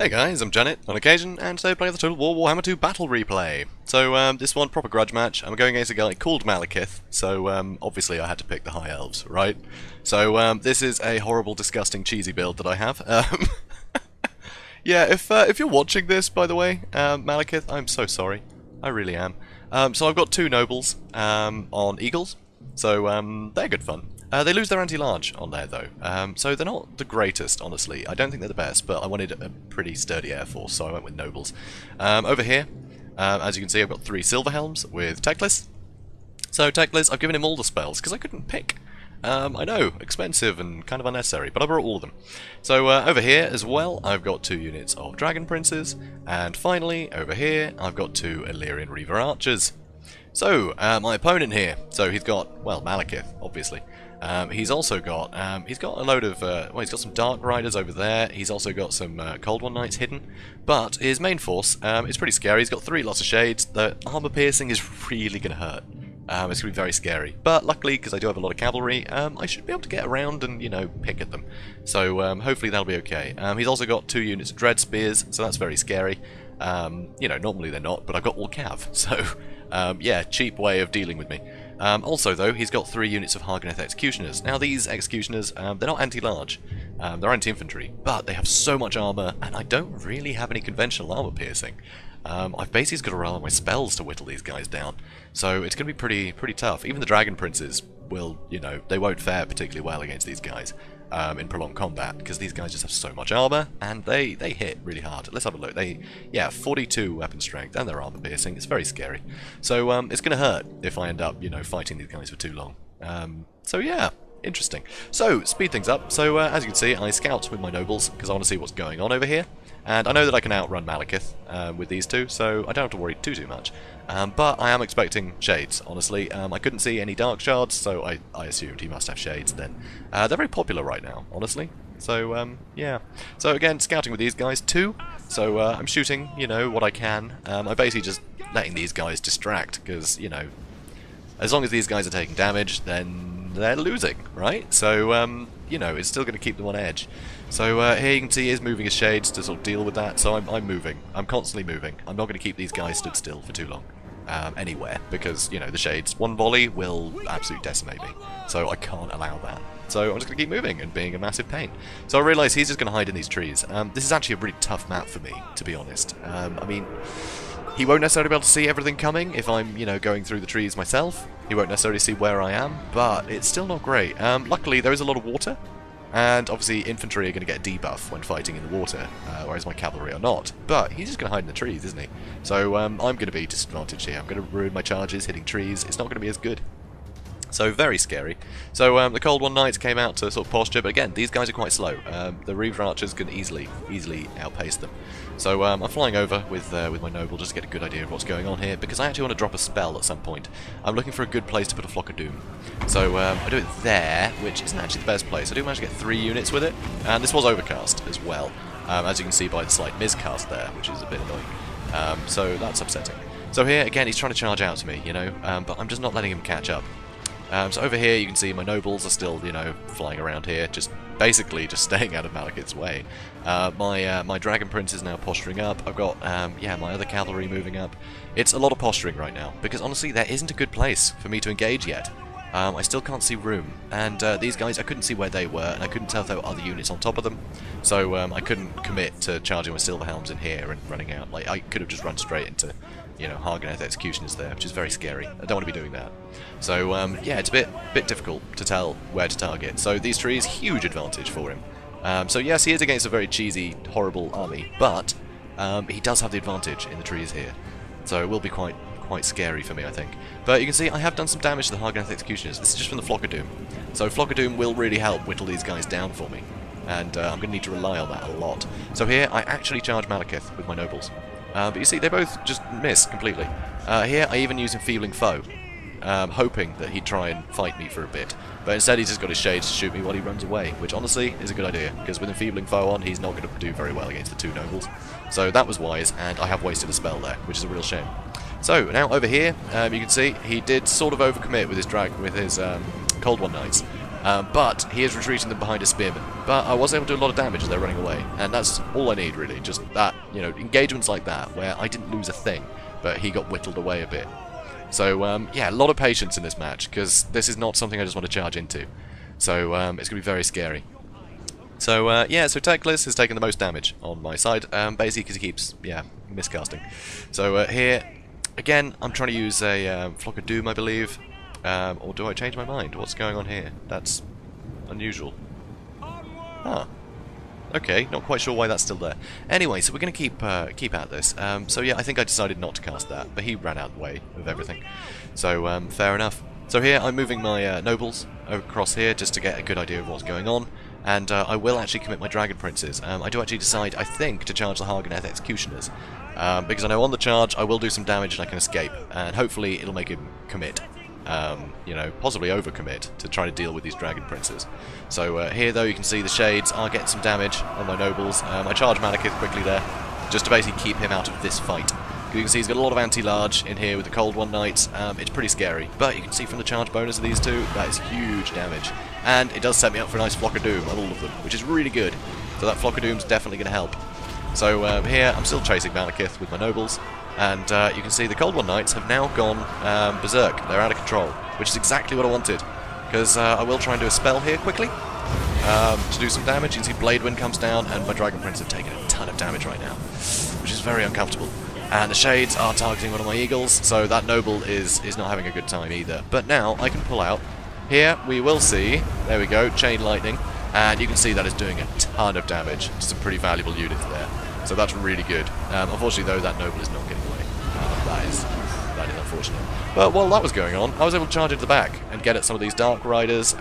Hey guys, I'm Janet on occasion, and today I play the Total War Warhammer 2 Battle Replay. So this one, proper grudge match. I'm going against a guy called Malekith, so obviously I had to pick the High Elves, right? So this is a horrible, disgusting, cheesy build that I have. Yeah, if you're watching this, by the way, Malekith, I'm so sorry. I really am. So I've got two nobles on Eagles, so they're good fun. They lose their anti-large on there, though, so they're not the greatest, honestly. I don't think they're the best, but I wanted a pretty sturdy air force, so I went with nobles. Over here, as you can see, I've got 3 silver helms with Teclis. So Teclis, I've given him all the spells, because I couldn't pick. I know, expensive and kind of unnecessary, but I brought all of them. So over here as well, I've got 2 units of Dragon Princes, and finally, over here, I've got 2 Illyrian Reaver Archers. So, my opponent here, so he's got, well, Malekith, obviously. He's also got, he's got a load of, well, he's got some Dark Riders over there, he's also got some Cold One Knights hidden, but his main force is pretty scary. He's got 3 lots of shades. The armor piercing is really going to hurt. It's going to be very scary, but luckily, because I do have a lot of cavalry, I should be able to get around and, you know, pick at them. So hopefully that'll be okay. He's also got 2 units of Dread Spears, so that's very scary. You know, normally they're not, but I've got all cav, so yeah, cheap way of dealing with me. Also, though, he's got 3 units of Hargoneth Executioners. Now, these Executioners, they're not anti-large, they're anti-infantry, but they have so much armor, and I don't really have any conventional armor piercing. I've basically got to rely on my spells to whittle these guys down, so it's going to be pretty tough. Even the Dragon Princes will, you know, they won't fare particularly well against these guys in prolonged combat, because these guys just have so much armor, and they hit really hard. Let's have a look. Yeah, 42 weapon strength, and their armor piercing. It's very scary. So it's going to hurt if I end up, you know, fighting these guys for too long. So yeah, interesting. So, speed things up. So as you can see, I scout with my nobles, because I want to see what's going on over here. And I know that I can outrun Malekith with these two, so I don't have to worry too much. But I am expecting shades, honestly. I couldn't see any dark shards, so I assumed he must have shades then. They're very popular right now, honestly. So, yeah. So again, scouting with these guys too. So I'm shooting, you know, what I can. I'm basically just letting these guys distract, because, you know, as long as these guys are taking damage, then they're losing, right? So, you know, it's still going to keep them on edge. So here you can see he is moving his shades to sort of deal with that, so I'm moving. I'm constantly moving. I'm not going to keep these guys stood still for too long. Anywhere, because, you know, the shades, one volley will absolutely decimate me. So I can't allow that. So I'm just going to keep moving and being a massive pain. So I realise he's just going to hide in these trees. This is actually a really tough map for me, to be honest. I mean, he won't necessarily be able to see everything coming if I'm, you know, going through the trees myself. He won't necessarily see where I am, but it's still not great. Luckily, there is a lot of water. And obviously infantry are going to get a debuff when fighting in the water, whereas my cavalry are not. But he's just going to hide in the trees, isn't he? So I'm going to be disadvantaged here. I'm going to ruin my charges, hitting trees. It's not going to be as good. So very scary. So the Cold One Knights came out to sort of posture, but again, these guys are quite slow. The Reaver Archers can easily outpace them. So I'm flying over with my noble just to get a good idea of what's going on here, because I actually want to drop a spell at some point. I'm looking for a good place to put a Flock of Doom. So I do it there, which isn't actually the best place. I do manage to get 3 units with it, and this was overcast as well, as you can see by the slight miscast there, which is a bit annoying. So that's upsetting. So here, again, he's trying to charge out to me, you know, but I'm just not letting him catch up. So over here you can see my nobles are still, you know, flying around here, just basically just staying out of Malekith's way. My Dragon Prince is now posturing up. I've got, yeah, my other cavalry moving up. It's a lot of posturing right now, because honestly there isn't a good place for me to engage yet. I still can't see room, and these guys, I couldn't see where they were, and I couldn't tell if there were other units on top of them, so I couldn't commit to charging my Silver Helms in here and running out. Like, I could have just run straight into, you know, Hargoneth Executioners there, which is very scary. I don't want to be doing that. So, yeah, it's a bit difficult to tell where to target. So these trees, huge advantage for him. So yes, he is against a very cheesy, horrible army, but he does have the advantage in the trees here. So it will be quite scary for me, I think. But you can see I have done some damage to the Hargoneth Executioners. This is just from the Flock of Doom. So Flock of Doom will really help whittle these guys down for me. And I'm going to need to rely on that a lot. So here, I actually charge Malekith with my nobles. But you see, they both just miss completely. Here, I even use Enfeebling Foe, hoping that he'd try and fight me for a bit. But instead, he's just got his shades to shoot me while he runs away, which honestly is a good idea, because with Enfeebling Foe on, he's not going to do very well against the 2 nobles. So that was wise, and I have wasted a spell there, which is a real shame. So now over here, you can see he did sort of overcommit with his Cold One Knights. but he is retreating them behind a spearman. But I was able to do a lot of damage as they're running away, and that's all I need really, just that, you know, engagements like that, where I didn't lose a thing, but he got whittled away a bit. So, yeah, a lot of patience in this match, because this is not something I just want to charge into. So, it's going to be very scary. So, yeah, so Teclis has taken the most damage on my side, basically because he keeps, yeah, miscasting. So, here, again, I'm trying to use a Flock of Doom, I believe. Or do I change my mind? What's going on here? That's unusual. Ah. Okay, not quite sure why that's still there. Anyway, so we're going to keep at this. So yeah, I think I decided not to cast that, but he ran out of the way of everything. So, fair enough. So here, I'm moving my nobles across here just to get a good idea of what's going on. And I will actually commit my Dragon Princes. I do actually decide, I think, to charge the Hargoneth Executioners. Because I know on the charge, I will do some damage and I can escape. And hopefully, it'll make him commit. You know, possibly overcommit to try to deal with these Dragon Princes. So here, though, you can see the Shades are getting some damage on my nobles. I charge Malekith quickly there, just to basically keep him out of this fight. You can see he's got a lot of anti-large in here with the Cold One Knights. It's pretty scary, but you can see from the charge bonus of these two, that is huge damage. And it does set me up for a nice Flock of Doom on all of them, which is really good. So that Flock of Doom's definitely going to help. So here, I'm still chasing Malekith with my nobles. And you can see the Cold One Knights have now gone berserk. They're out of control, which is exactly what I wanted. Because I will try and do a spell here quickly to do some damage. You can see Blade Wind comes down, and my Dragon Prince have taken a ton of damage right now, which is very uncomfortable. And the Shades are targeting one of my Eagles, so that Noble is not having a good time either. But now I can pull out. Here we will see, there we go, Chain Lightning, and you can see that is doing a ton of damage to some pretty valuable units there. So that's really good. Unfortunately, though, that Noble is not getting away. That is unfortunate. But while that was going on, I was able to charge into the back and get at some of these Dark Riders.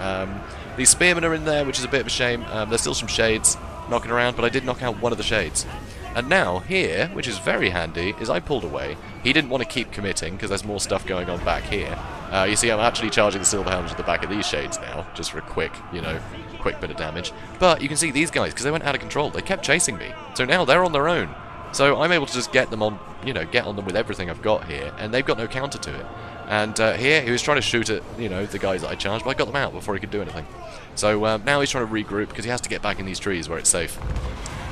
These Spearmen are in there, which is a bit of a shame. There's still some Shades knocking around, but I did knock out one of the Shades. And now, here, which is very handy, is I pulled away. He didn't want to keep committing, because there's more stuff going on back here. You see, I'm actually charging the Silverhounds at the back of these Shades now, just for a quick, you know, quick bit of damage. But you can see these guys, because they went out of control, they kept chasing me. So now they're on their own. So I'm able to just get them on, you know, get on them with everything I've got here, and they've got no counter to it. And here, he was trying to shoot at, you know, the guys that I charged, but I got them out before he could do anything. So now he's trying to regroup, because he has to get back in these trees where it's safe.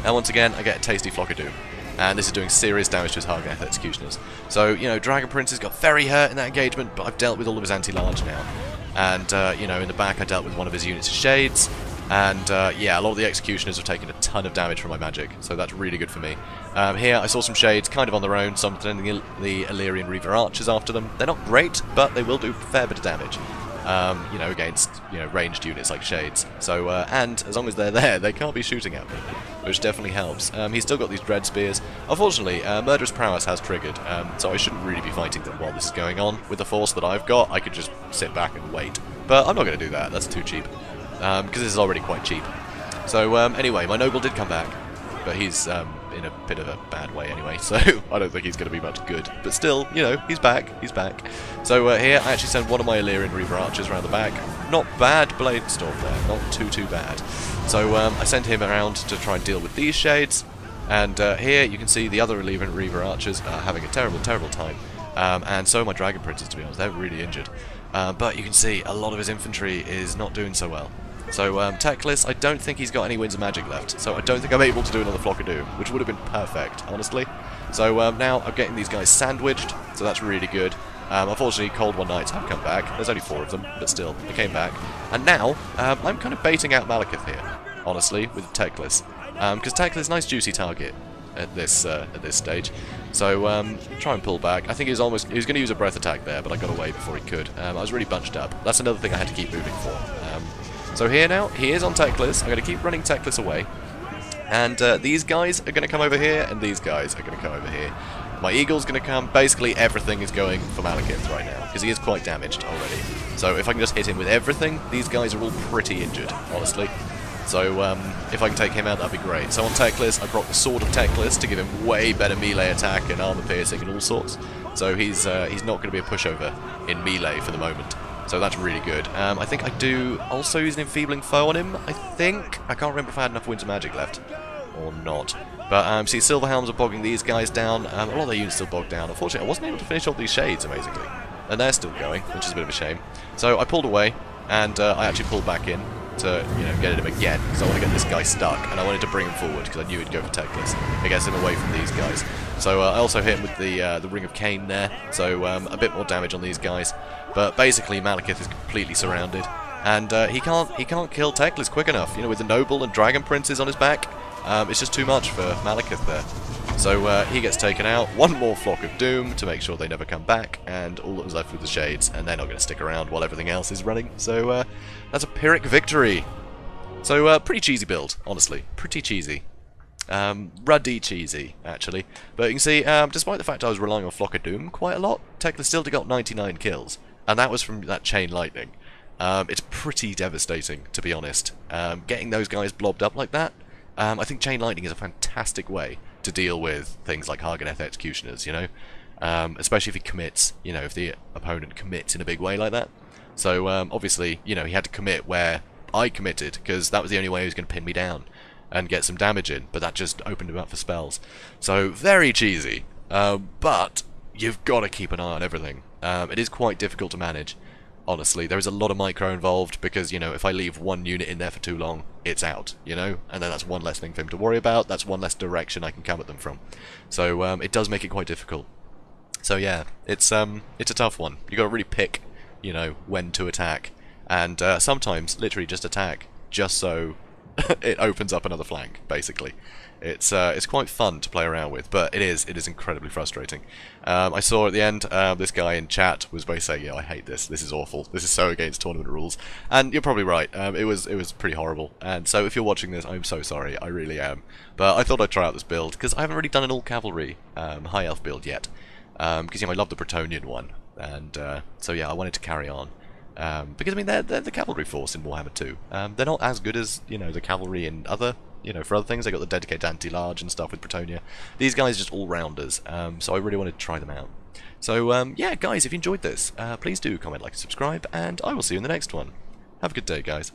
And once again, I get a tasty Flock of Doom. And this is doing serious damage to his Hargoneth Executioners. So, you know, Dragon Prince has got very hurt in that engagement, but I've dealt with all of his anti-large now. And, you know, in the back I dealt with one of his units of Shades. And, yeah, a lot of the Executioners have taken a ton of damage from my magic, so that's really good for me. Here I saw some Shades kind of on their own, so I'm sending the Illyrian Reaver Archers after them. They're not great, but they will do a fair bit of damage. You know, against, you know, ranged units like Shades. So, and as long as they're there, they can't be shooting at me, which definitely helps. He's still got these Dread Spears. Unfortunately, Murderous Prowess has triggered, so I shouldn't really be fighting them while this is going on. With the force that I've got, I could just sit back and wait. But I'm not going to do that, that's too cheap. Because this is already quite cheap. So, anyway, my Noble did come back, but he's in a bit of a bad way anyway, so I don't think he's going to be much good. But still, you know, he's back. So here, I actually sent one of my Illyrian Reaver Archers around the back. Not bad Blade Storm there, not too bad. So I sent him around to try and deal with these Shades. And here, you can see the other Illyrian Reaver Archers are having a terrible time. And so are my Dragon Princes, to be honest. They're really injured. But you can see a lot of his infantry is not doing so well. So, Teclis, I don't think he's got any Winds of Magic left, so I don't think I'm able to do another Flock of Doom, which would have been perfect, honestly. So, now I'm getting these guys sandwiched, so that's really good. Unfortunately, Cold One Knights have come back. There's only 4 of them, but still, they came back. And now, I'm kind of baiting out Malekith here, honestly, with Teclis. Because Teclis is a nice juicy target at this stage. So, try and pull back. I think he was going to use a breath attack there, but I got away before he could. I was really bunched up. That's another thing I had to keep moving for. So here now, he is on Teclis. I'm going to keep running Teclis away. And these guys are going to come over here, and these guys are going to come over here. My Eagle's going to come. Basically, everything is going for Malekith right now, because he is quite damaged already. So if I can just hit him with everything, these guys are all pretty injured, honestly. So if I can take him out, that'd be great. So on Teclis, I brought the Sword of Teclis to give him way better melee attack and armor piercing and all sorts. So he's not going to be a pushover in melee for the moment. So that's really good. I think I do also use an Enfeebling Foe on him, I think. I can't remember if I had enough Winds of Magic left or not. But see, Silverhounds are bogging these guys down. A lot of their units still bogged down. Unfortunately, I wasn't able to finish off these Shades, amazingly. And they're still going, which is a bit of a shame. So I pulled away. and I actually pulled back in to, you know, get at him again, because I want to get this guy stuck, and I wanted to bring him forward, because I knew he'd go for Teclis. It gets him away from these guys. So I also hit him with the Ring of Cain there, so a bit more damage on these guys. But basically, Malekith is completely surrounded, and he can't kill Teclis quick enough. You know, with the Noble and Dragon Princes on his back, it's just too much for Malekith there. So he gets taken out. One more Flock of Doom to make sure they never come back, and all that was left with the Shades, and they're not going to stick around while everything else is running. So that's a Pyrrhic victory. So pretty cheesy build, honestly. Pretty cheesy. Ruddy cheesy, actually. But you can see, despite the fact I was relying on Flock of Doom quite a lot, Teclis still got 99 kills, and that was from that Chain Lightning. It's pretty devastating, to be honest. Getting those guys blobbed up like that, I think Chain Lightning is a fantastic way to deal with things like Harganeth Executioners, you know? Especially if he commits, you know, if the opponent commits in a big way like that. So, obviously, you know, he had to commit where I committed, because that was the only way he was going to pin me down and get some damage in, but that just opened him up for spells. So, very cheesy, but you've got to keep an eye on everything. It is quite difficult to manage, honestly. There is a lot of micro involved, because, you know, if I leave one unit in there for too long, it's out, you know? And then that's one less thing for him to worry about, that's one less direction I can come at them from. So, it does make it quite difficult. So yeah, it's a tough one. You've got to really pick, you know, when to attack. And sometimes, literally just attack, just so it opens up another flank, basically. It's quite fun to play around with, but it is incredibly frustrating. I saw at the end, this guy in chat was basically saying, yeah, I hate this, this is awful, this is so against tournament rules. And you're probably right, it was pretty horrible. And so if you're watching this, I'm so sorry, I really am. But I thought I'd try out this build, because I haven't really done an all-cavalry high elf build yet. Because, you know, I love the Bretonnian one, and so yeah, I wanted to carry on. Because, I mean, they're the cavalry force in Warhammer 2. They're not as good as, you know, the cavalry in other, you know, for other things. They got the dedicated anti-large and stuff with Bretonnia. These guys are just all-rounders, so I really wanted to try them out. So, yeah, guys, if you enjoyed this, please do comment, like, and subscribe, and I will see you in the next one. Have a good day, guys.